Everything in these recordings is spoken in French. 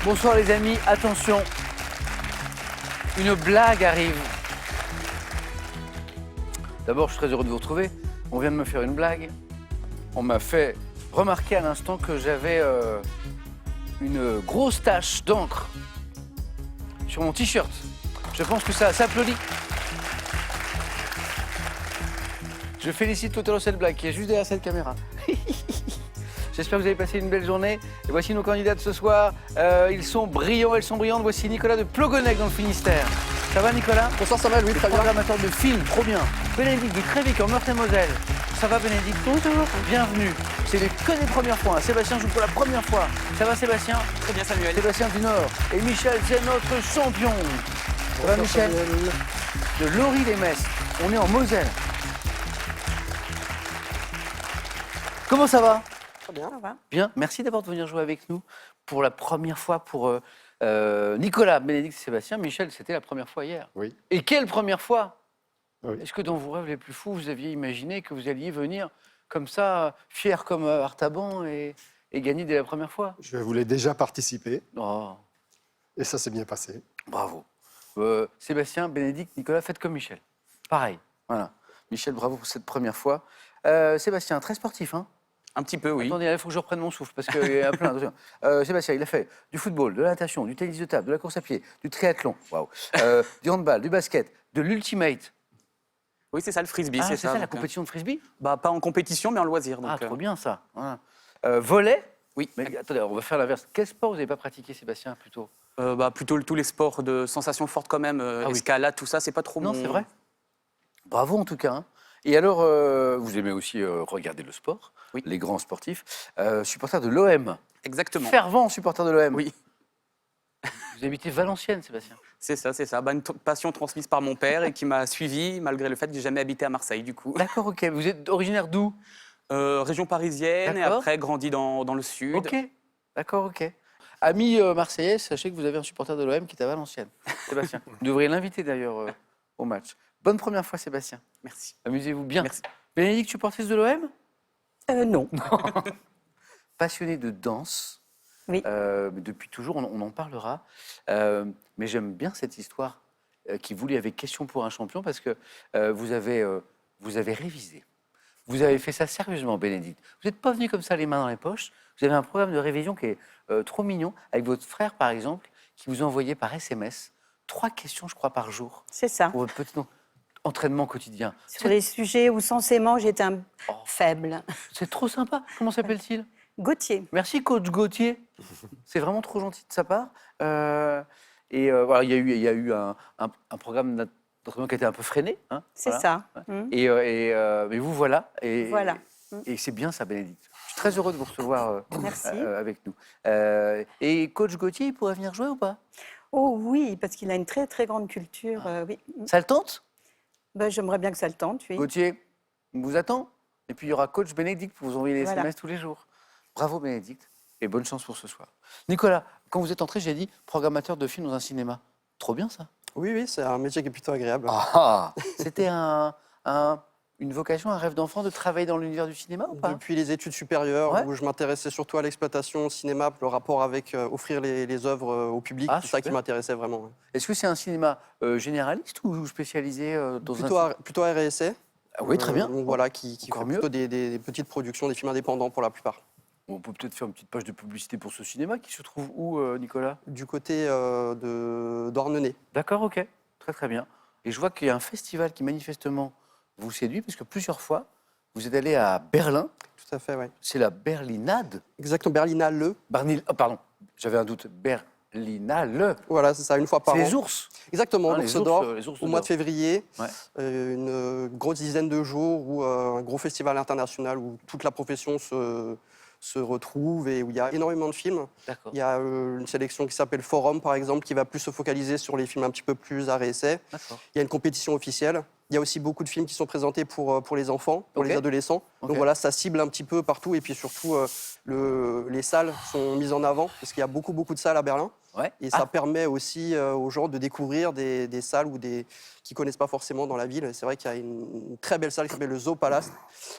Bonsoir les amis, attention, une blague arrive. D'abord, je suis très heureux de vous retrouver. On vient de me faire une blague. On m'a fait remarquer à l'instant que j'avais une grosse tache d'encre sur mon t-shirt. Je pense que ça s'applaudit. Je félicite totalement cette blague qui est juste derrière cette caméra. J'espère que vous avez passé une belle journée. Et voici nos candidats de ce soir. Ils sont brillants, elles sont brillantes. Voici Nicolas de Plogonec dans le Finistère. Ça va Nicolas? Bonsoir Samuel, oui, très bien. Programmateur de films, trop bien. Bénédicte de Crévic en Meurthe-et-Moselle. Ça va Bénédicte? Bonjour. Bienvenue. C'est que des premières fois. Sébastien joue pour la première fois. Ça va Sébastien? Très bien Samuel. Sébastien du Nord. Et Michel, c'est notre champion. Ça va Michel? De Lori-les-Metz. On est en Moselle. Comment ça va? Très bien. Ça va. Bien, merci d'abord de venir jouer avec nous pour la première fois pour Nicolas, Bénédicte et Sébastien. Michel, c'était la première fois hier. Oui. Et quelle première fois? Oui. Est-ce que dans vos rêves les plus fous, vous aviez imaginé que vous alliez venir comme ça, fier comme Artaban et gagner dès la première fois? Je voulais déjà participer Oh, et ça s'est bien passé. bravo. Sébastien, Bénédicte, Nicolas, faites comme Michel. Pareil, voilà. Michel, bravo pour cette première fois. Sébastien, très sportif, hein? Un petit peu, oui. Attendez, il faut que je reprenne mon souffle parce qu'il y a plein. Attention. Sébastien, il a fait du football, de la natation, du tennis de table, de la course à pied, du triathlon, waouh, du handball, du basket, de l'ultimate. Oui, c'est ça le frisbee, Ah, c'est c'est ça, la donc, compétition de frisbee? bah, pas en compétition, mais en loisir. Donc, Ah, trop bien ça. Voilà. Volley? Oui. Mais attendez, on va faire l'inverse. Quel sport vous n'avez pas pratiqué, Sébastien, plutôt? Bah, plutôt tous les sports de sensations fortes quand même, Ah oui. escalade, tout ça, c'est pas trop Non, mon... c'est vrai. Bravo en tout cas. Hein. Et alors, vous aimez aussi regarder le sport, Oui. les grands sportifs. Supporter de l'OM. Exactement. Fervent supporter de l'OM. Oui, Vous habitez Valenciennes, Sébastien. c'est ça, c'est ça. Bah, une passion transmise par mon père et qui m'a suivi, malgré le fait que j'ai jamais habité à Marseille, du coup. D'accord, ok. Vous êtes originaire d'où? Région parisienne, et D'accord. après grandi dans le sud. Ok, d'accord, ok. Ami marseillais, sachez que vous avez un supporter de l'OM qui est à Valenciennes, Sébastien. Vous devriez l'inviter d'ailleurs au match. Bonne première fois, Sébastien. Merci. Amusez-vous bien. Merci. Bénédicte, supportrice de l'OM? Non. Passionnée de danse. Oui. Depuis toujours, on en parlera. Mais j'aime bien cette histoire qui vous lie avec Question pour un champion parce que vous avez révisé. Vous avez fait ça sérieusement, Bénédicte. Vous n'êtes pas venu comme ça les mains dans les poches. Vous avez un programme de révision qui est trop mignon, avec votre frère, par exemple, qui vous envoyait par SMS 3 questions, je crois, par jour C'est ça. pour votre petit entraînement quotidien. Sur les sujets où censément j'étais un faible. C'est trop sympa. Comment s'appelle-t-il? Gauthier. Merci, coach Gauthier. C'est vraiment trop gentil de sa part. Voilà, il y a eu un programme d'entraînement qui a été un peu freiné. Hein, C'est voilà. ça. Mais vous voilà. Et, Voilà. Et c'est bien ça, Bénédicte. Je suis très heureux de vous recevoir Merci. avec nous. Et coach Gauthier, il pourrait venir jouer ou pas? Oh oui, parce qu'il a une très très grande culture. Oui. Ça le tente? Ben, j'aimerais bien que ça le tente, oui. Gauthier, on vous attend. Et puis il y aura coach Bénédicte pour vous envoyer les Voilà. SMS tous les jours. Bravo Bénédicte et bonne chance pour ce soir. Nicolas, quand vous êtes entré, j'ai dit programmateur de films dans un cinéma. Trop bien ça. Oui, oui, c'est un métier qui est plutôt agréable. C'était une vocation, un rêve d'enfant de travailler dans l'univers du cinéma ou pas? Depuis les études supérieures, Ouais. où je m'intéressais surtout à l'exploitation au cinéma, le rapport avec offrir les œuvres au public, Ah, c'est ça qui super. m'intéressait vraiment. Ouais. Est-ce que c'est un cinéma généraliste ou spécialisé dans Plutôt RSC. Ah oui, très bien. Donc voilà, qui Encore fait mieux. plutôt des petites productions, des films indépendants pour la plupart. On peut peut-être faire une petite page de publicité pour ce cinéma qui se trouve où, Nicolas? Du côté d'Ornenay. D'accord, ok. Très très bien. Et je vois qu'il y a un festival qui manifestement vous séduit, parce que plusieurs fois, vous êtes allé à Berlin. Tout à fait, oui. C'est la Berlinade. Exactement, Berlinale. Pardon, j'avais un doute. Berlinale. Voilà, c'est ça, une fois par C'est an. les ours. Exactement, Hein, l'Ours d'Or, les ours au mois de d'or. février. Ouais. Une grosse dizaine de jours où un gros festival international où toute la profession se retrouve et où il y a énormément de films. D'accord. Il y a une sélection qui s'appelle Forum, par exemple, qui va plus se focaliser sur les films un petit peu plus arts et essais. D'accord. Il y a une compétition officielle. Il y a aussi beaucoup de films qui sont présentés pour les enfants, pour Ok. les adolescents. Ok. Donc voilà, ça cible un petit peu partout. Et puis surtout, les salles sont mises en avant, parce qu'il y a beaucoup de salles à Berlin. Ouais. Et ça permet aussi aux gens de découvrir des salles qu'ils ne connaissent pas forcément dans la ville. Et c'est vrai qu'il y a une très belle salle qui s'appelle le Zoo Palace,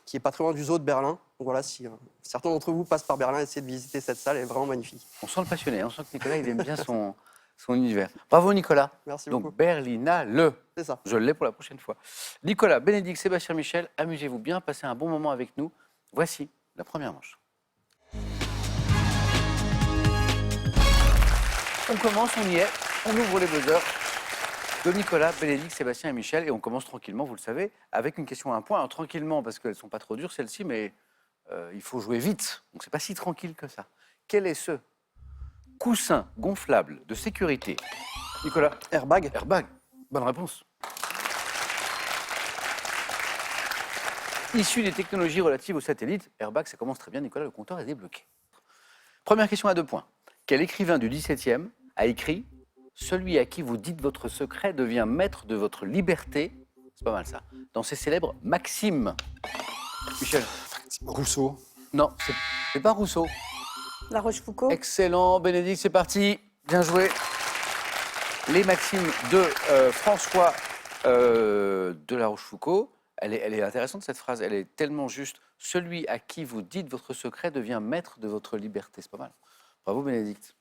qui est pas très loin du zoo de Berlin. Donc voilà, si certains d'entre vous passent par Berlin, essayez de visiter cette salle, elle est vraiment magnifique. On sent le passionné, on sent que Nicolas, il aime bien son univers. Bravo Nicolas. Merci Donc beaucoup. Berlinale. C'est ça. Je l'ai pour la prochaine fois. Nicolas, Bénédicte, Sébastien, Michel, amusez-vous bien, passez un bon moment avec nous. Voici la première manche. On commence, on y est, on ouvre les buzzers de Nicolas, Bénédicte, Sébastien et Michel et on commence tranquillement, vous le savez, avec une question à un point. Alors, tranquillement, parce qu'elles ne sont pas trop dures celles-ci, mais il faut jouer vite, donc c'est pas si tranquille que ça. Quel est ce coussin gonflable de sécurité? Nicolas? Airbag. Airbag. Bonne réponse. Issu des technologies relatives aux satellites, airbag, ça commence très bien, Nicolas, le compteur est débloqué. Première question à 2 points. Quel écrivain du XVIIe a écrit « Celui à qui vous dites votre secret devient maître de votre liberté », c'est pas mal ça, dans ses célèbres Maximes? Michel? Rousseau. Non, c'est pas Rousseau. La Rochefoucauld. Excellent, Bénédicte, c'est parti. Bien joué. Les Maximes de François de la Rochefoucauld. Elle est intéressante cette phrase, elle est tellement juste. Celui à qui vous dites votre secret devient maître de votre liberté. C'est pas mal. Bravo Bénédicte.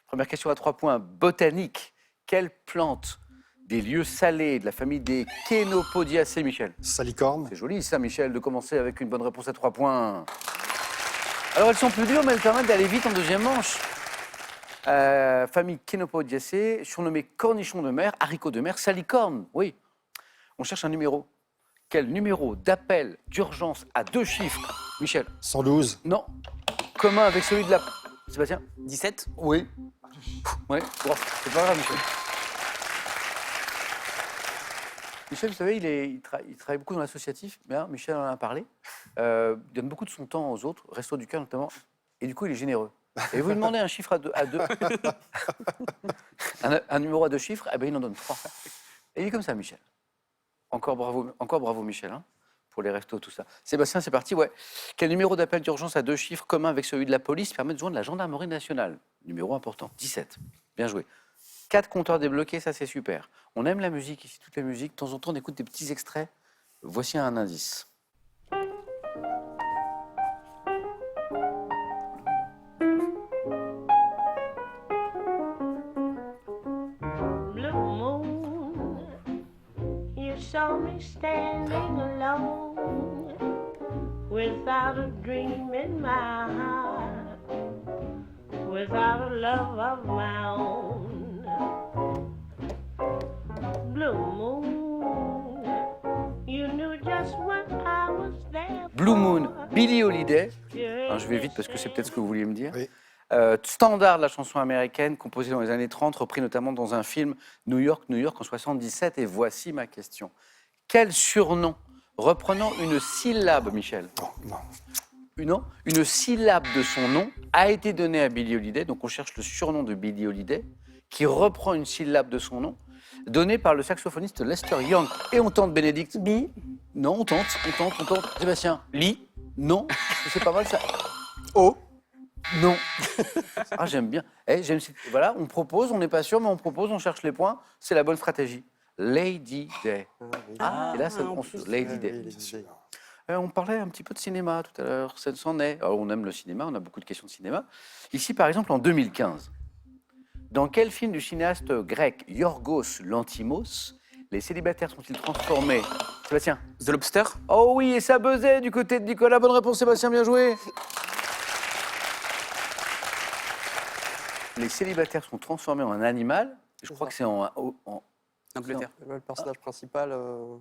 Première question à 3 points. Botanique. Quelle plante des lieux salés de la famille des Chénopodiacées, Michel? Salicorne. C'est joli ça, Michel, de commencer avec une bonne réponse à 3 points. Alors elles sont plus dures, mais elles permettent d'aller vite en deuxième manche. Famille Chénopodiacées, surnommée cornichon de mer, haricot de mer, salicorne. Oui. On cherche un numéro. Quel numéro d'appel d'urgence à 2 chiffres, Michel? 112. Non. Commun avec celui de la... Sébastien? 17. Oui. Oui. Bon, c'est pas grave, Michel. Michel, vous savez, il travaille beaucoup dans l'associatif. Bien, Michel en a parlé. Il donne beaucoup de son temps aux autres, Resto du Cœur notamment. Et du coup, il est généreux. Et vous lui demandez un chiffre à deux un numéro à 2 chiffres, eh ben, il en donne 3. Et il est comme ça, Michel. Encore bravo Michel, hein, pour les restos, tout ça. Sébastien, c'est parti, ouais. Quel numéro d'appel d'urgence à 2 chiffres commun avec celui de la police permet de joindre la gendarmerie nationale? Numéro important, 17. Bien joué. 4 compteurs débloqués, ça c'est super. On aime la musique ici, toutes les musiques. De temps en temps, on écoute des petits extraits. Voici un indice. Blue moon, you saw me standing alone without a dream in my heart, without a love of my own. Blue moon, you knew just what I was there for. Blue Moon, Billie Holiday. Hein, je vais vite parce que c'est peut-être ce que vous vouliez me dire. Oui. Standard de la chanson américaine, composée dans les années 30, repris notamment dans un film New York en 77. Et voici ma question. Quel surnom, reprenant une syllabe, Michel, une syllabe de son nom, a été donné à Billie Holiday? Donc on cherche le surnom de Billie Holiday, qui reprend une syllabe de son nom, donné par le saxophoniste Lester Young. Et on tente, Bénédicte? Bi. Non, on tente. Sébastien? Lee? Non. C'est pas mal ça. O. Non. Ah, j'aime bien. Voilà, on propose, on n'est pas sûr, mais on propose, on cherche les points. C'est la bonne stratégie. Lady Day. Ah, oui. Et là, ça en pense plus. Lady Ah, Day. oui, les idées. On parlait un petit peu de cinéma tout à l'heure, ça s'en est. Alors, on aime le cinéma, on a beaucoup de questions de cinéma. Ici, par exemple, en 2015, dans quel film du cinéaste grec Yorgos Lanthimos les célibataires sont-ils transformés? Sébastien? The Lobster. Oh oui, et ça buzzait du côté de Nicolas. Bonne réponse, Sébastien, bien joué. Les célibataires sont transformés en animal. Je crois que c'est en Angleterre. Le personnage principal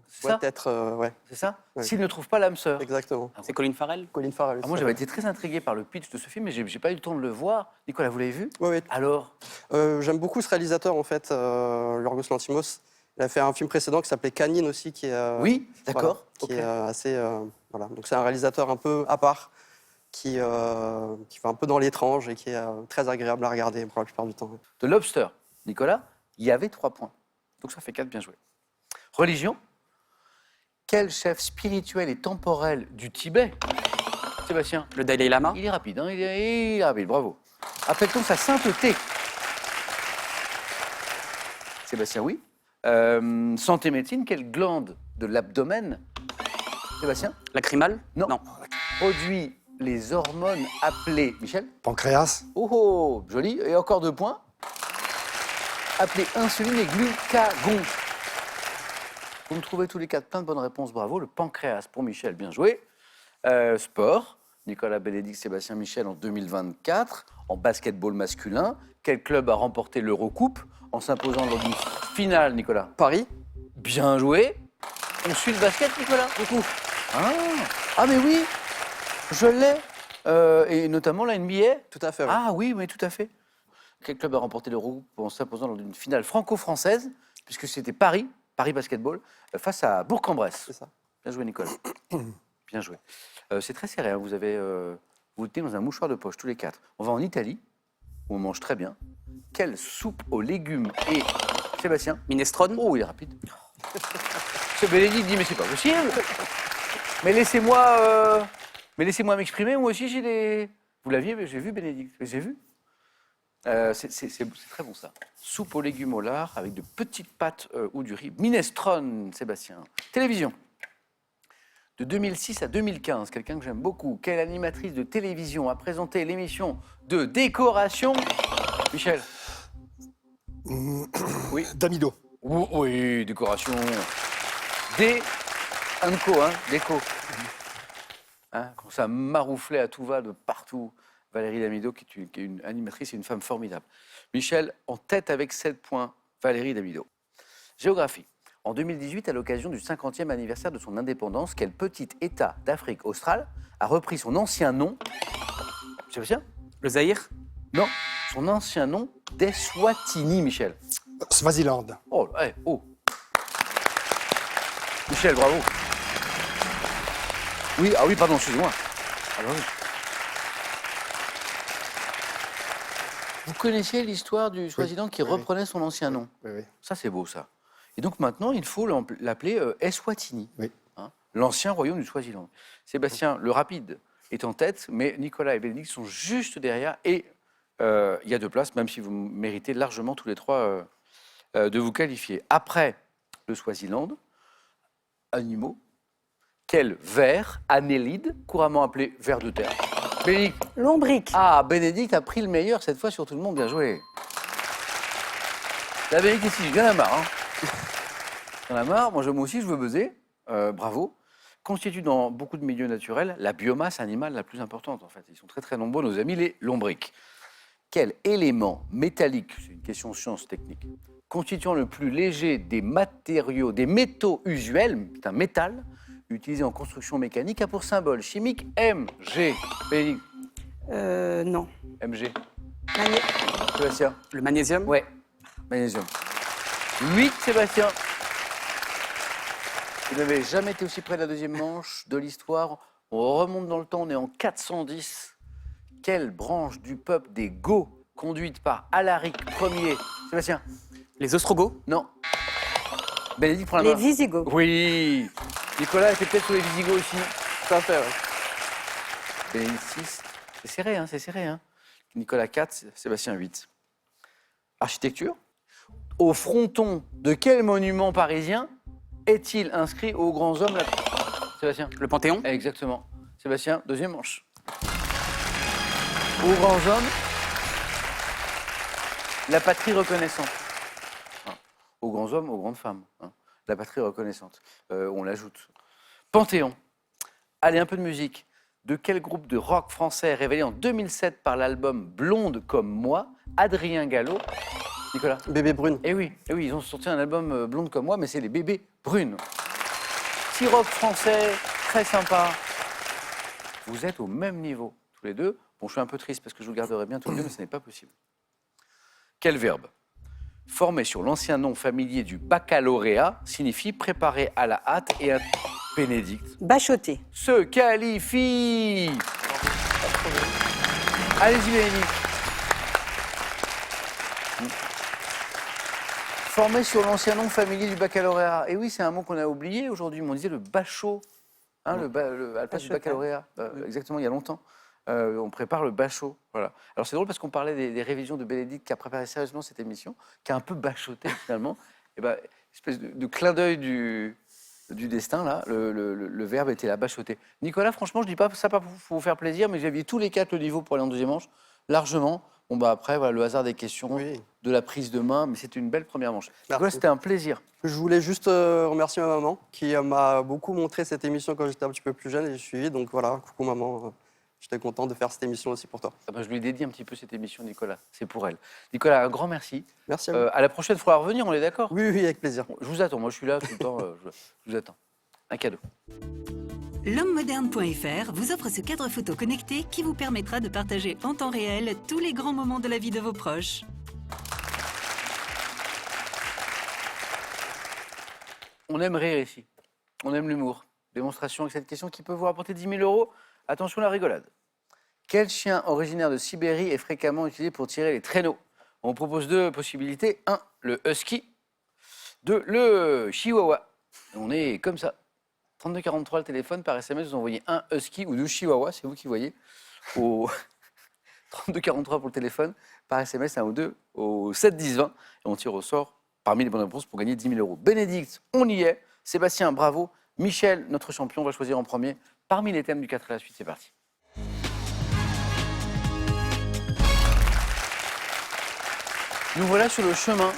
C'est doit ça être... ouais, c'est ça? Ouais. S'ils ne trouvent pas l'âme sœur. exactement. C'est Colin Farrell. Colin Farrell. Ah, moi, j'avais été très intrigué par le pitch de ce film, mais j'ai pas eu le temps de le voir. Nicolas, vous l'avez vu? Ouais, Alors? j'aime beaucoup ce réalisateur, en fait, Yorgos Lanthimos. Il a fait un film précédent qui s'appelait Canine aussi, qui est... Oui, d'accord. Voilà, qui Ok. est assez... voilà. Donc c'est un réalisateur un peu à part, qui fait un peu dans l'étrange et qui est très agréable à regarder pour la plupart du temps. De Lobster, Nicolas, il y avait 3 points. Donc ça fait 4, bien joué. Religion. Quel chef spirituel et temporel du Tibet? Sébastien? Le Dalai Lama. Il est rapide, hein, il est rapide, bravo. Appelle-t-on sa sainteté? Sébastien, oui. Santé médecine, quelle glande de l'abdomen? Sébastien? Lacrymal? Non. Produit les hormones appelées... Michel? Pancréas. Oh, oh, joli. Et encore 2 points. Appelées insuline et glucagon. Vous me trouvez tous les 4 plein de bonnes réponses, bravo. Le pancréas pour Michel, bien joué. Sport, Nicolas Bénédicte, Sébastien Michel en 2024. En basketball masculin, quel club a remporté l'Eurocoupe en s'imposant lors d'une finale, Nicolas? Paris. Bien joué. On suit le basket, Nicolas? Beaucoup. Ah, mais oui, je l'ai. Et notamment la NBA. Tout à fait. Ouais. Ah oui, tout à fait. Quel club a remporté l'Eurocoupe en s'imposant lors d'une finale franco-française, puisque c'était Paris Basketball, face à Bourg-en-Bresse. C'est ça. Bien joué, Nicolas. Bien joué. C'est très serré, hein. Vous vous tenez dans un mouchoir de poche, tous les 4. On va en Italie, où on mange très bien. Quelle soupe aux légumes et... Sébastien? Minestrone? Oh, il est rapide. Ce Bénédicte dit, mais c'est pas possible. Mais laissez-moi m'exprimer, moi aussi j'ai des... Vous l'aviez, j'ai vu Bénédicte, j'ai vu. C'est très bon ça. Soupe aux légumes au lard avec de petites pâtes ou du riz. Minestrone, Sébastien. Télévision. De 2006 à 2015, quelqu'un que j'aime beaucoup. Quelle animatrice de télévision a présenté l'émission de décoration? Michel? Oui. Damido. Oui, décoration. Co, hein, déco. Hein, quand ça marouflait à tout va de partout. Valérie Damido, qui est une animatrice et une femme formidable. Michel, en tête avec 7 points. Valérie Damido. Géographie. En 2018, à l'occasion du 50e anniversaire de son indépendance, quel petit État d'Afrique australe a repris son ancien nom? Sébastien? Le Zaïre? Non, son ancien nom d'Eswatini, Michel. Swaziland. Oh, oh. Michel, bravo. Oui, ah oui, pardon, excusez-moi. Alors, oui. Vous connaissiez l'histoire du Swaziland qui reprenait son ancien nom? Oui, oui. Ça, c'est beau, ça. Et donc maintenant, il faut l'appeler Eswatini, Oui. hein, l'ancien royaume du Swaziland. Sébastien, le rapide, est en tête, mais Nicolas et Bénédicte sont juste derrière. Et il y a 2 places, même si vous méritez largement tous les 3 de vous qualifier. Après le Swaziland, animaux, quel ver annélide, couramment appelé ver de terre? Bénédicte. Lombric. Ah, Bénédicte a pris le meilleur cette fois sur tout le monde, bien joué. La Bénédicte ici, il y en a marre. Hein. Il y en a marre, moi aussi je veux buzzer, bravo. Constitue dans beaucoup de milieux naturels la biomasse animale la plus importante en fait. Ils sont très très nombreux, nos amis les lombrics. Quel élément métallique, c'est une question science technique, constituant le plus léger des matériaux, des métaux usuels, c'est un métal, utilisé en construction mécanique, a pour symbole chimique Mg. Bénédicte. Non. Mg. Magné- Sébastien. Le magnésium? Ouais, magnésium. 8, Sébastien. Vous n'avez jamais été aussi près de la deuxième manche de l'histoire. On remonte dans le temps, on est en 410. Quelle branche du peuple des Goths, conduite par Alaric Ier? Sébastien? Les Ostrogoths? Non. Bénédicte, prends la Les main. Visigoths. Oui. Nicolas était peut-être sur les Visigoths aussi. Tout à fait. Ouais. Bénédicte 6. C'est serré, hein, c'est serré. Hein. Nicolas 4, Sébastien 8. Architecture. Au fronton de quel monument parisien est-il inscrit aux grands hommes Sébastien? Le Panthéon? Exactement. Sébastien, deuxième manche. Aux grands hommes, la patrie reconnaissante. Hein. Aux grands hommes, aux grandes femmes. Hein. La patrie reconnaissante. On l'ajoute. Panthéon. Allez, un peu de musique. De quel groupe de rock français révélé en 2007 par l'album Blonde comme moi, Adrien Gallo? Nicolas? Bébé brune. Eh oui, ils ont sorti un album Blonde comme moi, mais c'est les Bébés Brunes. Petit rock français, très sympa. Vous êtes au même niveau, tous les deux. Bon, je suis un peu triste parce que je vous garderai bien tous les deux, mais ce n'est pas possible. Quel verbe, formé sur l'ancien nom familier du baccalauréat, signifie préparer à la hâte et à Bénédicte? Bachoter. Se qualifie. Allez-y, Bénédicte. Formé sur l'ancien nom familier du baccalauréat. Et oui, c'est un mot qu'on a oublié aujourd'hui, mais on disait le bachot, hein, à la place du Bachotage. baccalauréat, exactement, il y a longtemps. On prépare le bachot. Voilà. Alors c'est drôle parce qu'on parlait des révisions de Bénédicte qui a préparé sérieusement cette émission, qui a un peu bachoté finalement. Et ben, espèce de clin d'œil du destin, là, le verbe était là, bachoter. Nicolas, franchement, je dis pas ça pas pour vous faire plaisir, mais j'avais tous les 4 le niveau pour aller en deuxième manche, largement. Bon, bah après, voilà, le hasard des questions, Oui. de la prise de main, mais c'était une belle première manche. Merci. Nicolas, c'était un plaisir. Je voulais juste remercier ma maman qui m'a beaucoup montré cette émission quand j'étais un petit peu plus jeune et j'ai suivi. Donc voilà, coucou maman, j'étais content de faire cette émission aussi pour toi. Ah ben, je lui dédie un petit peu cette émission, Nicolas. C'est pour elle. Nicolas, un grand merci. Merci à vous. À la prochaine, il faudra revenir, on est d'accord? Oui, oui, avec plaisir. Je vous attends, moi je suis là tout le temps, je vous attends. Un cadeau. L'hommemoderne.fr vous offre ce cadre photo connecté qui vous permettra de partager en temps réel tous les grands moments de la vie de vos proches. On aime rire ici. On aime l'humour. Démonstration avec cette question qui peut vous rapporter 10 000 €. Attention à la rigolade. Quel chien originaire de Sibérie est fréquemment utilisé pour tirer les traîneaux? On vous propose 2 possibilités. 1, le husky. 2, le chihuahua. On est comme ça. 3243 le téléphone, par SMS, vous envoyez un husky ou 2 chihuahuas, c'est vous qui voyez. Au 3243 pour le téléphone, par SMS, 1 ou 2, au 7 10 20. Et on tire au sort parmi les bonnes réponses pour gagner 10 000 €. Bénédicte, on y est. Sébastien, bravo. Michel, notre champion, va choisir en premier parmi les thèmes du 4 à la suite. C'est parti. Nous voilà sur le chemin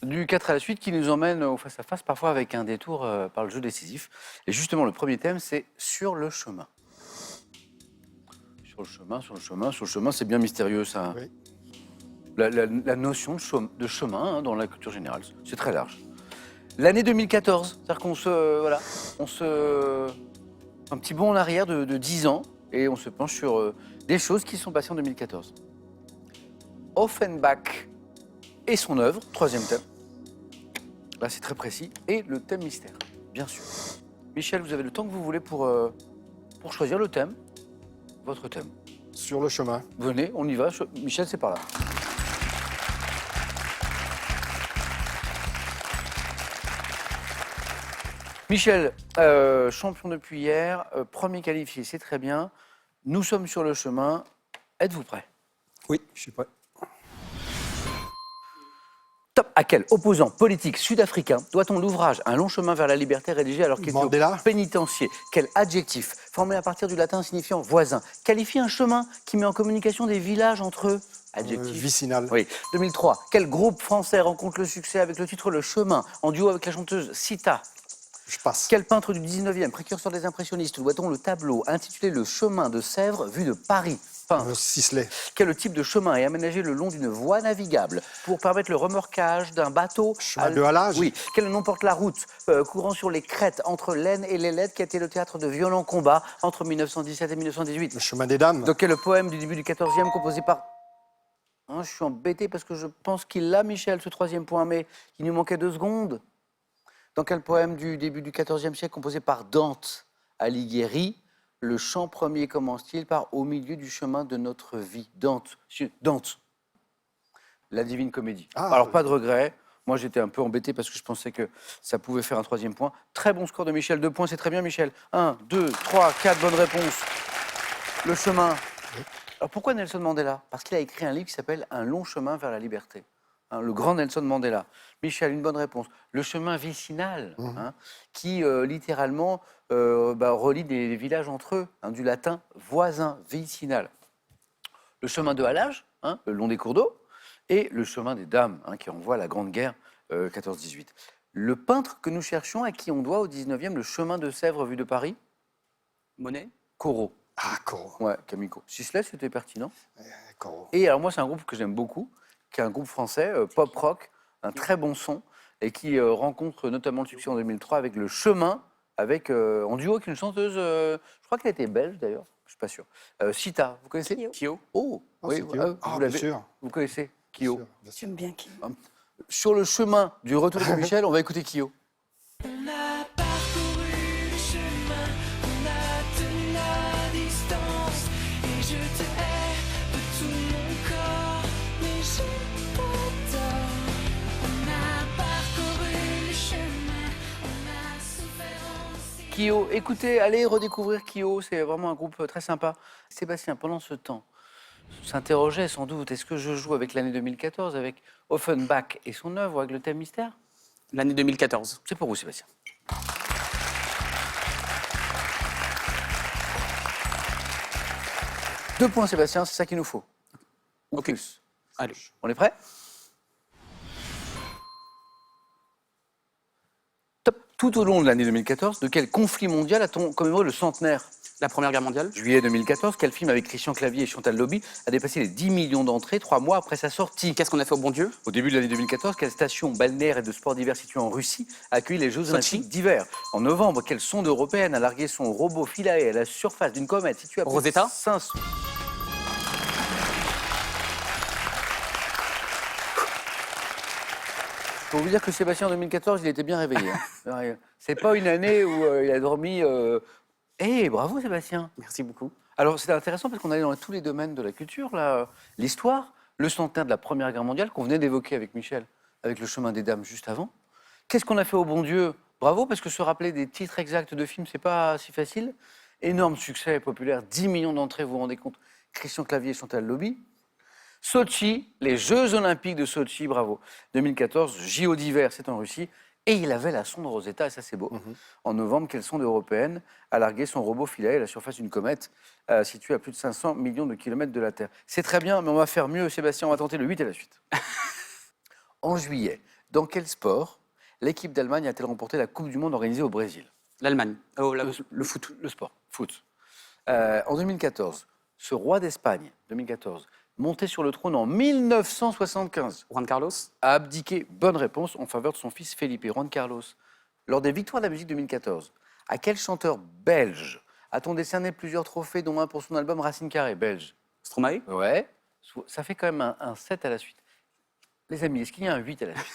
du 4 à la suite qui nous emmène au face-à-face, parfois avec un détour par le jeu décisif. Et justement, le premier thème, c'est sur le chemin. Sur le chemin, c'est bien mystérieux, ça. Oui. La notion de chemin hein, dans la culture générale, c'est très large. L'année 2014, c'est-à-dire qu'on un petit bond en arrière de 10 ans, et on se penche sur des choses qui sont passées en 2014. Offenbach et son œuvre, 3e thème. Là, c'est très précis. Et le thème mystère, bien sûr. Michel, vous avez le temps que vous voulez pour choisir le thème, votre thème. Sur le chemin. Venez, on y va. Michel, c'est par là. Michel, champion depuis hier, premier qualifié, c'est très bien. Nous sommes sur le chemin. Êtes-vous prêts? Oui, je suis prêt. Top. À quel opposant politique sud-africain doit-on l'ouvrage Un long chemin vers la liberté rédigé alors qu'il était Mandela. au pénitencier? Quel adjectif, formé à partir du latin signifiant voisin, qualifie un chemin qui met en communication des villages entre eux? Adjectif. Vicinal. Oui. 2003. Quel groupe français rencontre le succès avec le titre Le Chemin, en duo avec la chanteuse Sita? Je passe. Quel peintre du 19e, précurseur des impressionnistes, doit-on le tableau intitulé Le Chemin de Sèvres vu de Paris? Peint. Sisley. Quel type de chemin est aménagé le long d'une voie navigable pour permettre le remorquage d'un bateau? Chemin de halage. Oui. Quel nom porte la route courant sur les crêtes entre l'Aisne et l'Ailette qui a été le théâtre de violents combats entre 1917 et 1918? Le chemin des dames. Donc quel poème du début du 14e composé par... Hein, je suis embêté parce que je pense qu'il l'a, Michel, ce 3e point, mais il nous manquait 2 secondes. Dans quel poème du début du XIVe siècle composé par Dante Alighieri, le chant premier commence-t-il par « Au milieu du chemin de notre vie » Dante. La Divine Comédie. Ah, Alors, pas de regret. Moi, j'étais un peu embêté parce que je pensais que ça pouvait faire un 3e point. Très bon score de Michel. 2 points, c'est très bien, Michel. 1, 2, 3, 4 bonnes réponses. Le chemin. Alors, pourquoi Nelson Mandela? Parce qu'il a écrit un livre qui s'appelle « Un long chemin vers la liberté ». Hein, le grand Nelson Mandela. Michel, une bonne réponse. Le chemin vicinal, hein, qui littéralement relie des villages entre eux, hein, du latin voisin, vicinal. Le chemin de halage, hein, le long des cours d'eau, et le chemin des dames, hein, qui renvoie à la Grande Guerre 14-18. Le peintre que nous cherchions, à qui on doit au 19e le chemin de Sèvres vu de Paris? Monet? Corot. Ah, Corot. Ouais, Camille Corot. Sisley, c'était pertinent. Corot. Et alors moi, c'est un groupe que j'aime beaucoup, qui est un groupe français, pop-rock, un très bon son, et qui rencontre notamment le succès en 2003 avec Le Chemin, en duo avec une chanteuse, je crois qu'elle était belge d'ailleurs, je ne suis pas sûr. Sita, vous connaissez? Kyo? Oh, Ah, oui, c'est Kyo. vous Ah, l'avez- bien sûr. Vous connaissez Bien Kyo? sûr, bien sûr. J'aime bien qui. Sur le chemin du retour de Michel, on va écouter Kyo. On a parcouru le chemin, on a tenu la distance. Et je te hais de tout mon corps, mais je t'adore. On a parcouru le chemin, on a souffert en silence. Kyo, écoutez, allez redécouvrir Kyo, c'est vraiment un groupe très sympa. Sébastien, pendant ce temps, s'interrogeait sans doute, est-ce que je joue avec l'année 2014, avec Offenbach et son œuvre, avec le thème mystère? L'année 2014. C'est pour vous, Sébastien. 2 points, Sébastien, c'est ça qu'il nous faut. Ou Ok. plus. Allez. On est prêt? Top. Tout au long de l'année 2014, de quel conflit mondial a-t-on commémoré le centenaire? La Première Guerre mondiale. Juillet 2014, quel film avec Christian Clavier et Chantal Lobby a dépassé les 10 millions d'entrées 3 mois après sa sortie? Qu'est-ce qu'on a fait au bon Dieu? Au début de l'année 2014, quelle station balnéaire et de sport d'hiver située en Russie a accueilli les Jeux Sochi. Olympiques d'hiver? En novembre, quelle sonde européenne a largué son robot Philae à la surface d'une comète située à plus de Rosetta. 500? Faut vous dire que Sébastien, en 2014, il était bien réveillé. Hein. C'est pas une année où il a dormi... Eh, bravo Sébastien. Merci beaucoup. Alors, c'est intéressant parce qu'on allait dans tous les domaines de la culture, là. L'histoire, le centenaire de la Première Guerre mondiale qu'on venait d'évoquer avec Michel, avec le chemin des dames juste avant. Qu'est-ce qu'on a fait au bon Dieu? Bravo, parce que se rappeler des titres exacts de films, c'est pas si facile. Énorme succès populaire, 10 millions d'entrées, vous vous rendez compte? Christian Clavier et Chantal Lobby. Sochi, les Jeux Olympiques de Sochi, bravo. 2014, JO d'hiver, c'est en Russie. Et il avait la sonde Rosetta, et ça c'est beau. En novembre, quelle sonde européenne a largué son robot Philae à la surface d'une comète située à plus de 500 millions de kilomètres de la Terre? C'est très bien, mais on va faire mieux, Sébastien, on va tenter le 8 et la suite. En juillet, dans quel sport l'équipe d'Allemagne a-t-elle remporté la Coupe du Monde organisée au Brésil? L'Allemagne. Oh, le foot. Le sport, foot. En 2014, ce roi d'Espagne, 2014, monté sur le trône en 1975, Juan Carlos. a abdiqué, bonne réponse, en faveur de son fils Felipe, Juan Carlos. Lors des Victoires de la musique 2014, à quel chanteur belge a-t-on décerné plusieurs trophées, dont un pour son album Racine Carrée, belge? Stromae. Ouais, ça fait quand même un 7 à la suite. Les amis, est-ce qu'il y a un 8 à la suite?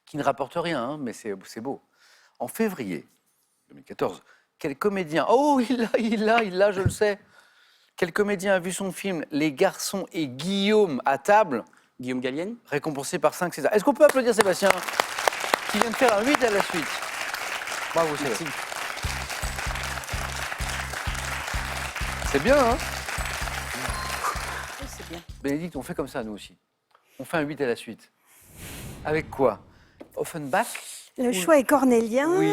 Qui ne rapporte rien, hein, mais c'est beau. En février 2014, quel comédien... Oh, il l'a, je le sais. Quel comédien a vu son film Les Garçons et Guillaume à table, Guillaume Gallienne. récompensé par 5 Césars? Est-ce qu'on peut applaudir Sébastien, qui vient de faire un 8 à la suite? Bravo, Sébastien. C'est bien, hein? Oui, c'est bien. Bénédicte, on fait comme ça, nous aussi. On fait un 8 à la suite. Avec quoi? Offenbach? Le choix est cornélien. Oui.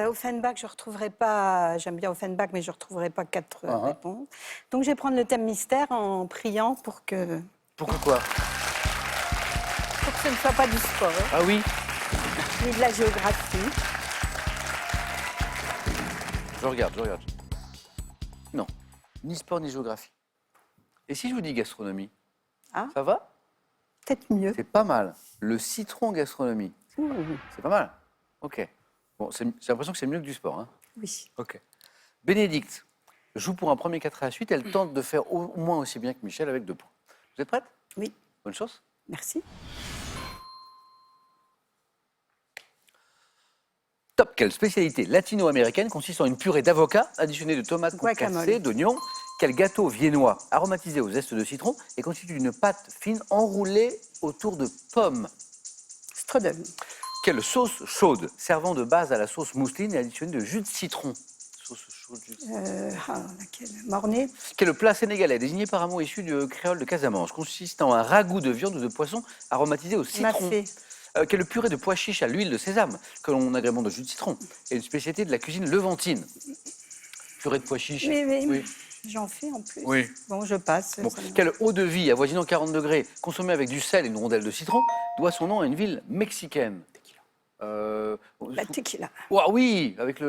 Offenbach, je ne retrouverai pas. J'aime bien Offenbach, mais je ne retrouverai pas 4 Uh-huh. réponses. Donc, je vais prendre le thème mystère en priant pour que Pourquoi? ce ne soit pas du sport, Ah oui? ni de la géographie. Je regarde. Non, ni sport ni géographie. Et si je vous dis gastronomie? Ah. Ça va? Peut-être mieux. C'est pas mal. Le citron gastronomie. Ouh, C'est pas mal. Ok. Bon, j'ai l'impression que c'est mieux que du sport. Hein. oui. Ok. Bénédicte joue pour un premier 4 à la suite. Elle tente de faire au moins aussi bien que Michel avec 2 points. Vous êtes prête? Oui. Bonne chance. Merci. Top. Quelle spécialité latino-américaine consiste en une purée d'avocat additionnée de tomates Guacamole. concassées, d'oignons? Quel gâteau viennois aromatisé aux zestes de citron et constitue d'une pâte fine enroulée autour de pommes? Strudel. Quelle sauce chaude servant de base à la sauce mousseline et additionnée de jus de citron? Sauce chaude, jus de citron. Laquelle? Mornay. Quel plat sénégalais désigné par un mot issu du créole de Casamance, consistant en un ragoût de viande ou de poisson aromatisé au citron? Mafé. Quelle purée de pois chiches à l'huile de sésame, que l'on agrémente de jus de citron, et une spécialité de la cuisine levantine? Purée de pois chiches. Mais Oui. j'en fais en plus. Oui. Bon, je passe. Bon, ça me- quelle eau de vie avoisinant 40 degrés, consommée avec du sel et une rondelle de citron, doit son nom à une ville mexicaine? La tequila. Ouah, oui, avec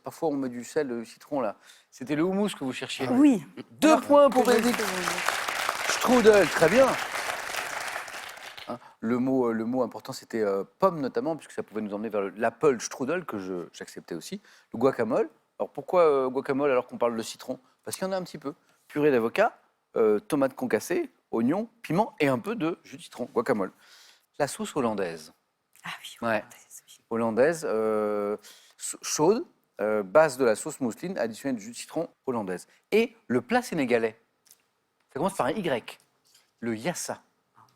parfois on met du sel, le citron là. C'était le houmous que vous cherchiez. Oui. 2 points pour Que je Bénédicte. trouve- Strudel, très bien. Hein, le mot important, c'était pomme notamment, puisque ça pouvait nous emmener vers l'apple strudel, que j'acceptais aussi. Le guacamole. Alors pourquoi guacamole alors qu'on parle de citron? Parce qu'il y en a un petit peu. Purée d'avocat, tomates concassées, oignons, piment et un peu de jus de citron. Guacamole. La sauce hollandaise. Ah oui. Ouais. oui. Hollandaise, chaude, base de la sauce mousseline, additionnée de jus de citron hollandaise. Et le plat sénégalais. Ça commence par un Y. Le yassa.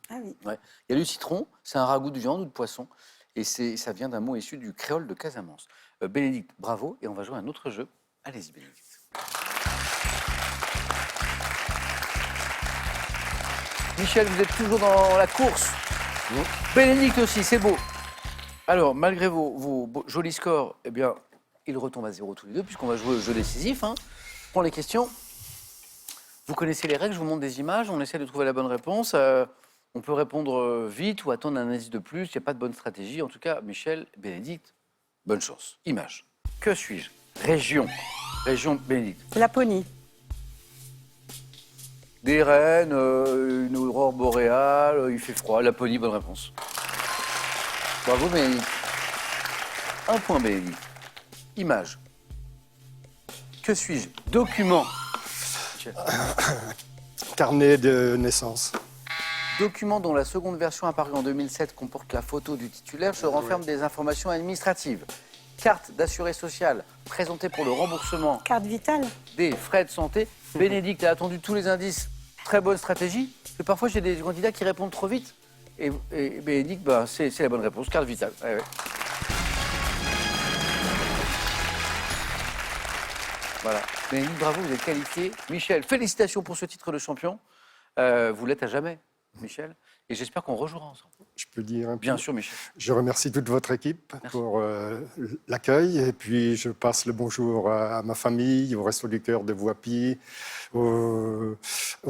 Ah oui. Ouais. Il y a du citron, c'est un ragoût de viande ou de poisson. Et ça vient d'un mot issu du créole de Casamance. Bénédicte, bravo. Et on va jouer à un autre jeu. Allez-y, Bénédicte. Michel, vous êtes toujours dans la course. Bénédicte aussi, c'est beau. Alors, malgré vos jolis scores, eh bien, ils retombent à 0 tous les deux, puisqu'on va jouer au jeu décisif. Hein. Je prends les questions. Vous connaissez les règles, je vous montre des images, on essaie de trouver la bonne réponse. On peut répondre vite ou attendre un indice de plus, il n'y a pas de bonne stratégie. En tout cas, Michel, Bénédicte, bonne chance. Image. Que suis-je? Région. Région Bénédicte. Laponie. Des rennes, une aurore boréale, il fait froid. Laponie, bonne réponse. Bravo Bénédicte. Un point Bénédicte. Image. Que suis-je? Document. Carnet de naissance. Document dont la seconde version apparue en 2007 comporte la photo du titulaire se renferme des informations administratives. Carte d'assuré social présentée pour le remboursement Carte vitale. des frais de santé. Bénédicte a attendu tous les indices. Très bonne stratégie. Parce que parfois, j'ai des candidats qui répondent trop vite. Et Bénédicte, bah, c'est la bonne réponse. Carte vitale. Ouais, ouais. Voilà. Bénédicte, bravo, vous êtes qualifié. Michel, félicitations pour ce titre de champion. Vous l'êtes à jamais, Michel. Et j'espère qu'on rejouera ensemble. Je peux dire un peu. Bien sûr, Michel. Je remercie toute votre équipe pour l'accueil et puis je passe le bonjour à ma famille, au Resto du Cœur de Voipy, au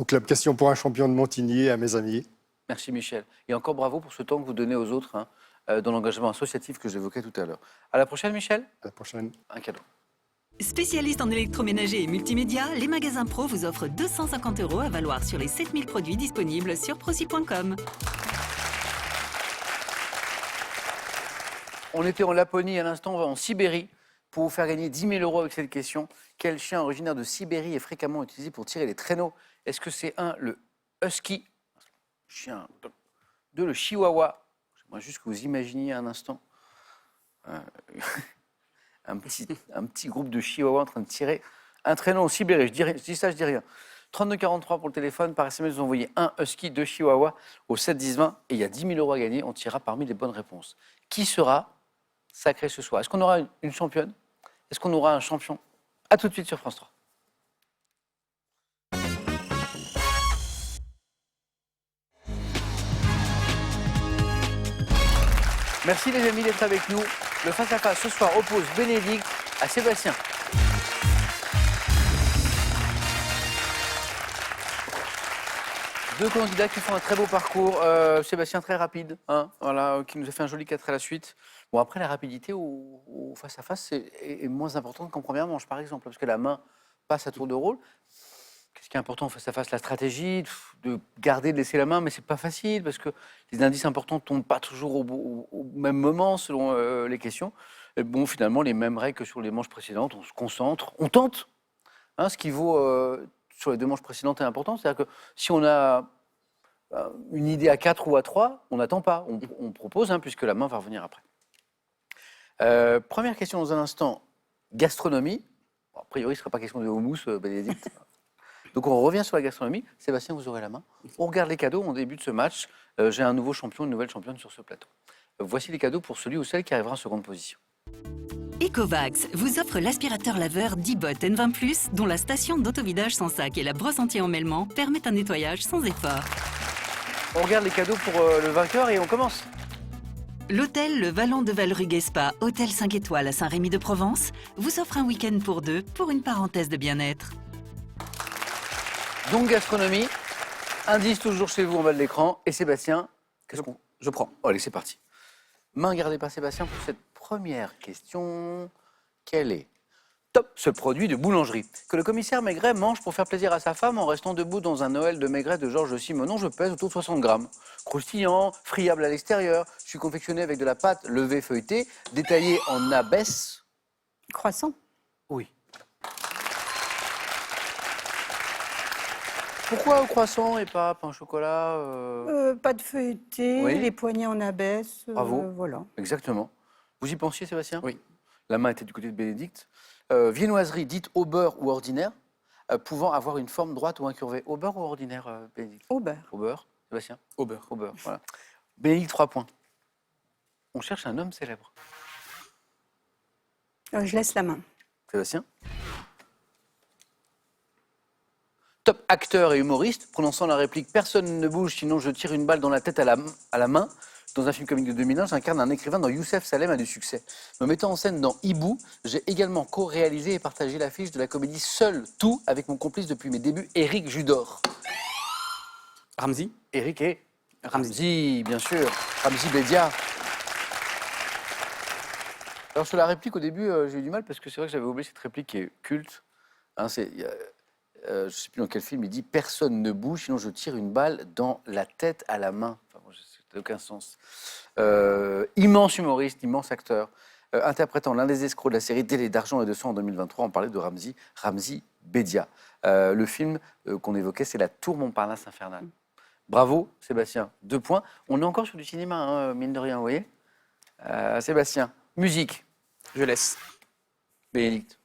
Club Question pour un champion de Montigny et à mes amis. Merci, Michel. Et encore bravo pour ce temps que vous donnez aux autres dans l'engagement associatif que j'évoquais tout à l'heure. À la prochaine, Michel. À la prochaine. Un cadeau. Spécialiste en électroménager et multimédia, les magasins pro vous offrent 250 € à valoir sur les 7000 produits disponibles sur proci.com. On était en Laponie à l'instant, on va en Sibérie pour vous faire gagner 10 000 € avec cette question. Quel chien originaire de Sibérie est fréquemment utilisé pour tirer les traîneaux? Est-ce que c'est 1, le husky, chien, 2, le chihuahua? J'aimerais juste que vous imaginiez un instant un petit groupe de chihuahuas en train de tirer un traîneau en Sibérie. Je dis ça, je dis rien. 3243 pour le téléphone. Par SMS, vous envoyez 1 husky, 2 chihuahuas au 7 10 20 et il y a 10 000 € à gagner. On tirera parmi les bonnes réponses. Qui sera sacré ce soir? Est-ce qu'on aura une championne? Est-ce qu'on aura un champion? A tout de suite sur France 3. Merci les amis d'être avec nous. Le face-à-face ce soir oppose Bénédicte à Sébastien. Deux candidats qui font un très beau parcours. Sébastien très rapide, hein, voilà, qui nous a fait un joli 4 à la suite. Bon, après, la rapidité au face-à-face est moins importante qu'en première manche, par exemple, parce que la main passe à tour de rôle. Qu'est-ce qui est important face-à-face? La stratégie, de garder, de laisser la main, mais c'est pas facile, parce que les indices importants ne tombent pas toujours au même moment, selon les questions. Et bon, finalement, les mêmes règles que sur les manches précédentes, on se concentre, on tente. Hein, ce qui vaut sur les deux manches précédentes est important, c'est-à-dire que si on a une idée à 4 ou à 3, on n'attend pas, on propose, hein, puisque la main va revenir après. Première question dans un instant, gastronomie. Bon, a priori, il ne sera pas question de houmous, Bénédicte. Donc on revient sur la gastronomie. Sébastien, vous aurez la main. On regarde les cadeaux, on débute ce match. J'ai un nouveau champion, une nouvelle championne sur ce plateau. Voici les cadeaux pour celui ou celle qui arrivera en seconde position. Ecovacs vous offre l'aspirateur laveur Dibot N20+, dont la station d'autovidage sans sac et la brosse anti-emmêlement permettent un nettoyage sans effort. On regarde les cadeaux pour le vainqueur et on commence. L'hôtel Le Vallon de Valrugues Spa, hôtel 5 étoiles à Saint-Rémy-de-Provence, vous offre un week-end pour deux pour une parenthèse de bien-être. Donc gastronomie, indice toujours chez vous en bas de l'écran. Et Sébastien, qu'est-ce qu'on... Je prends. Allez, c'est parti. Main gardée par Sébastien pour cette première question. Quel est top ce produit de boulangerie que le commissaire Maigret mange pour faire plaisir à sa femme en restant debout dans un Noël de Maigret de Georges Simenon? Je pèse autour de 60 grammes. Croustillant, friable à l'extérieur. Je suis confectionné avec de la pâte levée feuilletée, détaillée en abaisse. Croissant. Oui. Pourquoi au croissant et pas pain au chocolat Pas de feuilleté, Oui. les poignets en abaisse. Bravo. Voilà. Exactement. Vous y pensiez, Sébastien? Oui. La main était du côté de Bénédicte. Viennoiserie dite au beurre ou ordinaire, pouvant avoir une forme droite ou incurvée. Au beurre ou ordinaire, Bénédicte? Au beurre. Au beurre. Sébastien? Au beurre. Au beurre, voilà. Bénédicte, 3 points. On cherche un homme célèbre. Je laisse la main. Sébastien. Top acteur et humoriste, prononçant la réplique « Personne ne bouge, sinon je tire une balle dans la tête à la main ». Dans un film comique de 2001, j'incarne un écrivain dont Youssef Salem a du succès. Me mettant en scène dans Hibou, j'ai également co-réalisé et partagé l'affiche de la comédie Seul Tout avec mon complice depuis mes débuts, Éric Judor. Ramzi. Éric et Ramzi, bien sûr. Ramzi Bedia. Alors sur la réplique, au début, j'ai eu du mal parce que c'est vrai que j'avais oublié cette réplique qui est culte. Hein, je ne sais plus dans quel film, il dit « Personne ne bouge, sinon je tire une balle dans la tête à la main ». Enfin, bon, ça n'a aucun sens. Immense humoriste, immense acteur, interprétant l'un des escrocs de la série Délai d'argent et de sang en 2023, on parlait de Ramzi Bedia. Le film qu'on évoquait, c'est La Tour Montparnasse infernale. Bravo, Sébastien. 2 points. On est encore sur du cinéma, hein, mine de rien, vous voyez. Sébastien, musique. Je laisse. Bénédicte.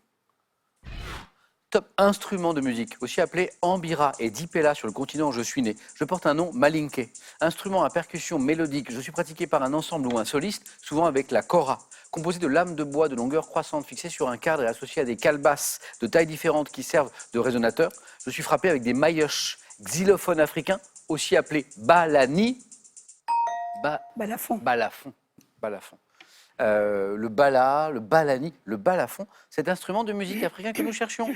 Top instrument de musique, aussi appelé ambira et dipela sur le continent où je suis né. Je porte un nom malinké. Instrument à percussion mélodique, je suis pratiqué par un ensemble ou un soliste, souvent avec la kora. Composé de lames de bois de longueur croissante fixées sur un cadre et associées à des calebasses de tailles différentes qui servent de résonateur. Je suis frappé avec des mayoches, xylophones africains, aussi appelés balani. Balafon. Balafon. Balafon. Le bala, le balani, le balafon, cet instrument de musique africain que nous cherchions.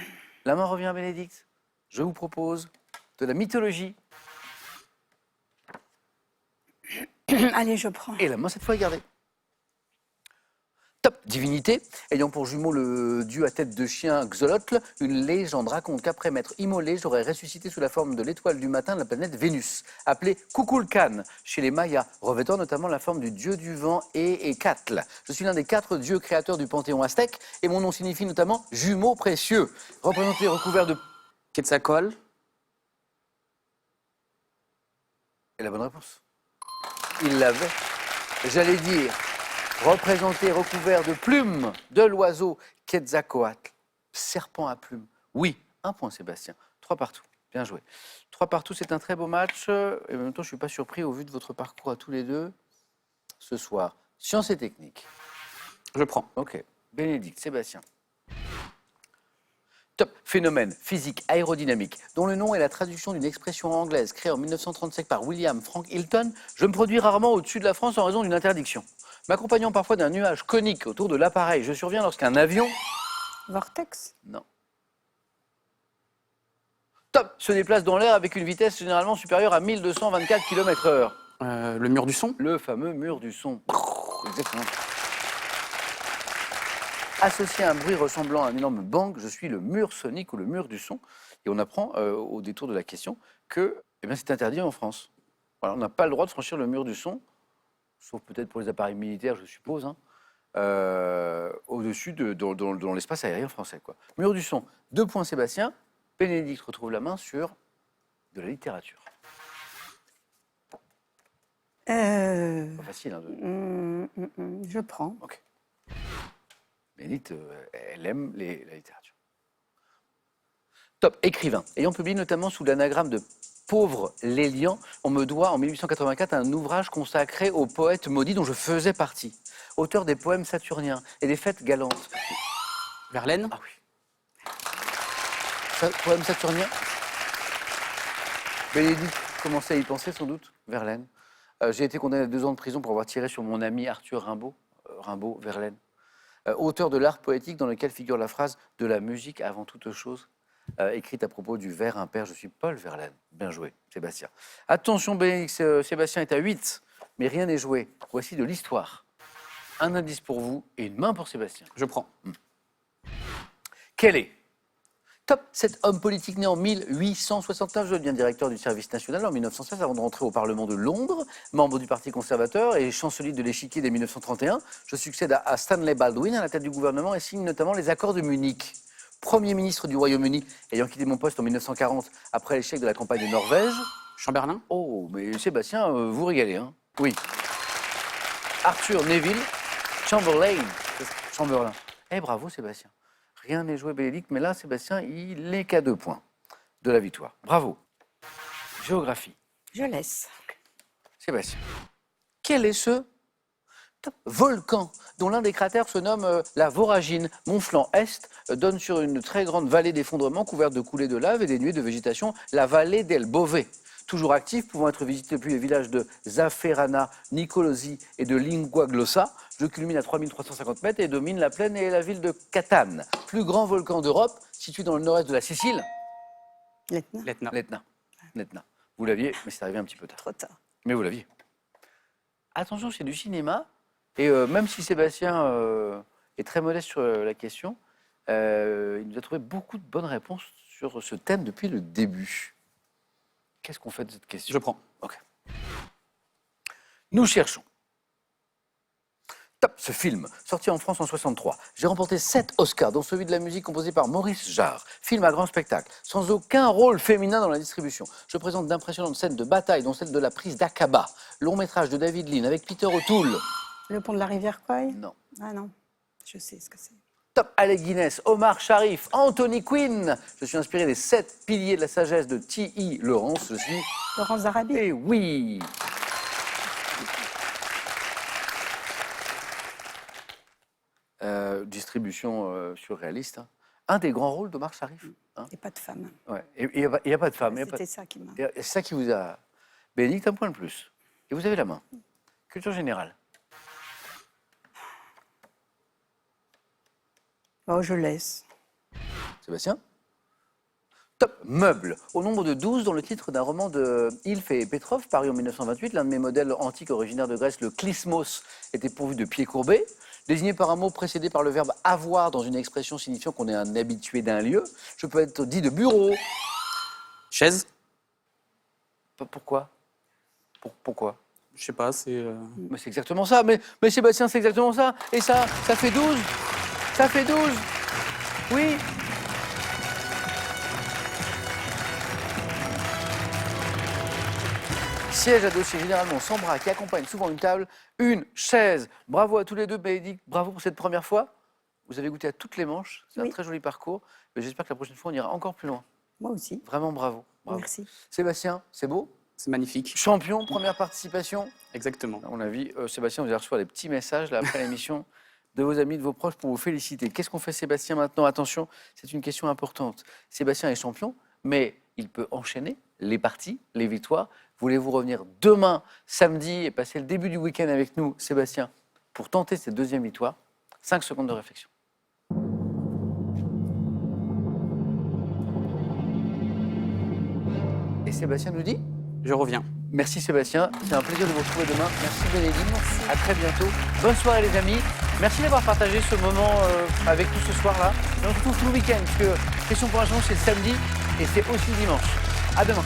La main revient à Bénédicte. Je vous propose de la mythologie. Allez, je prends. Et la main cette fois est gardée. Top divinité, ayant pour jumeau le dieu à tête de chien Xolotl, une légende raconte qu'après m'être immolé, j'aurais ressuscité sous la forme de l'étoile du matin de la planète Vénus, appelée Kukulkan chez les Mayas, revêtant notamment la forme du dieu du vent et Catl. Je suis l'un des 4 dieux créateurs du panthéon aztèque et mon nom signifie notamment jumeau précieux, représenté recouvert de... Quetzalcoatl. Et la bonne réponse. Il l'avait. J'allais dire... représenté recouvert de plumes de l'oiseau Quetzalcoatl, serpent à plumes. Oui, 1 point Sébastien, 3 partout, bien joué. 3 partout, c'est un très beau match, et en même temps je ne suis pas surpris au vu de votre parcours à tous les deux. Ce soir, sciences et techniques. Je prends. Ok, Bénédicte, Sébastien. Top, phénomène physique aérodynamique, dont le nom est la traduction d'une expression anglaise créée en 1935 par William Frank Hilton. Je me produis rarement au-dessus de la France en raison d'une interdiction. M'accompagnant parfois d'un nuage conique autour de l'appareil, je surviens lorsqu'un avion... Vortex. Non. Top, se déplace dans l'air avec une vitesse généralement supérieure à 1224 km/h. Le mur du son. Le fameux mur du son. Exactement. Associé à un bruit ressemblant à un énorme bang, je suis le mur sonique ou le mur du son. Et on apprend au détour de la question que c'est interdit en France. Voilà, on n'a pas le droit de franchir le mur du son, sauf peut-être pour les appareils militaires, je suppose, hein, au-dessus dans l'espace aérien français, quoi. Mur du son. 2 points Sébastien. Bénédicte retrouve la main sur de la littérature. Pas facile, hein, Je prends. Ok. Bénédicte, elle aime la littérature. Top, écrivain. Ayant publié notamment sous l'anagramme de Pauvre Lélian, on me doit en 1884 un ouvrage consacré aux poètes maudits dont je faisais partie. Auteur des poèmes saturniens et des fêtes galantes. Verlaine. Ah oui. Poème saturnien. Bénédicte commençait à y penser sans doute. Verlaine. J'ai été condamné à 2 ans de prison pour avoir tiré sur mon ami Arthur Rimbaud. Rimbaud, Verlaine. Auteur de l'art poétique dans lequel figure la phrase « de la musique avant toute chose », écrite à propos du vers impair. Je suis Paul Verlaine. Bien joué, Sébastien. Attention, Bénédicte, Sébastien est à 8, mais rien n'est joué. Voici de l'histoire. Un indice pour vous et une main pour Sébastien. Je prends. Quel est Top, cet homme politique né en 1869, je deviens directeur du service national en 1916 avant de rentrer au Parlement de Londres, membre du Parti conservateur et chancelier de l'échiquier dès 1931. Je succède à Stanley Baldwin à la tête du gouvernement et signe notamment les accords de Munich. Premier ministre du Royaume-Uni, ayant quitté mon poste en 1940 après l'échec de la campagne de Norvège. Chamberlain. Oh, mais Sébastien, vous régalez, hein. Oui. Arthur Neville Chamberlain. Chamberlain. Eh, bravo Sébastien. Rien n'est joué Bénédicte, mais là, Sébastien, il n'est qu'à 2 points de la victoire. Bravo. Géographie. Je laisse. Sébastien. Quel est ce Volcan, dont l'un des cratères se nomme la Voragine. Mon flanc est donne sur une très grande vallée d'effondrement couverte de coulées de lave et des nuées de végétation, la vallée del Bove. Toujours active, pouvant être visitée depuis les villages de Zafferana, Nicolosi et de Linguaglossa. Je culmine à 3350 mètres et domine la plaine et la ville de Catane. Plus grand volcan d'Europe, situé dans le nord-est de la Sicile, L'Etna. L'Etna. l'Etna. Vous l'aviez, mais c'est arrivé un petit peu tard. Trop tard. Mais vous l'aviez. Attention, c'est du cinéma. Et même si Sébastien est très modeste sur la question, il nous a trouvé beaucoup de bonnes réponses sur ce thème depuis le début. Qu'est-ce qu'on fait de cette question? Je prends. Ok. Nous cherchons. Top, ce film, sorti en France en 63. J'ai remporté 7 Oscars, dont celui de la musique composée par Maurice Jarre. Film à grand spectacle, sans aucun rôle féminin dans la distribution. Je présente d'impressionnantes scènes de bataille, dont celle de la prise d'Aqaba. Long métrage de David Lean avec Peter O'Toole. Le pont de la rivière Kwai? Non. Ah non, je sais ce que c'est. Top, Alec Guinness, Omar Sharif, Anthony Quinn. Je suis inspiré des 7 piliers de la sagesse de T.E. Lawrence. Je suis... Laurence Zarabi. Eh oui. Distribution surréaliste. Hein. Un des grands rôles d'Omar Sharif. Hein. Et pas de femme. Ouais. Et il n'y a pas de femme. il y a pas- C'était ça qui m'a... et c'est ça qui vous a... Bénédicte, un point de plus. Et vous avez la main. Culture générale. Oh, je laisse. Sébastien? Top, meuble. Au nombre de 12 dans le titre d'un roman de Ilf et Petrov, paru en 1928, l'un de mes modèles antiques originaires de Grèce, le klismos, était pourvu de pieds courbés. Désigné par un mot précédé par le verbe avoir dans une expression signifiant qu'on est un habitué d'un lieu, je peux être dit de bureau. Chaise? Pourquoi? Pourquoi? Je sais pas, c'est... Mais c'est exactement ça. Mais Sébastien, c'est exactement ça. Et ça fait 12. Ça fait 12. Oui. Siège adossé généralement sans bras qui accompagne souvent une table, une chaise. Bravo à tous les deux, Bénédicte. Bravo pour cette première fois. Vous avez goûté à toutes les manches. C'est un Oui. très joli parcours. Mais j'espère que la prochaine fois, on ira encore plus loin. Moi aussi. Vraiment bravo. Bravo. Merci. Sébastien, c'est beau. C'est magnifique. Champion, première participation. Exactement. À mon avis, Sébastien, vous allez recevoir des petits messages là, après l'émission de vos amis, de vos proches pour vous féliciter. Qu'est-ce qu'on fait, Sébastien, maintenant? Attention, c'est une question importante. Sébastien est champion, mais il peut enchaîner les parties, les victoires. Voulez-vous revenir demain, samedi, et passer le début du week-end avec nous, Sébastien, pour tenter cette deuxième victoire? 5 secondes de réflexion. Et Sébastien nous dit? Je reviens. Merci Sébastien, c'est un plaisir de vous retrouver demain. Merci Bénédicte, à très bientôt. Bonne soirée les amis. Merci d'avoir partagé ce moment avec nous ce soir-là. Et on se retrouve tout le week-end, parce que Question pour un champion, c'est le samedi et c'est aussi le dimanche. À demain.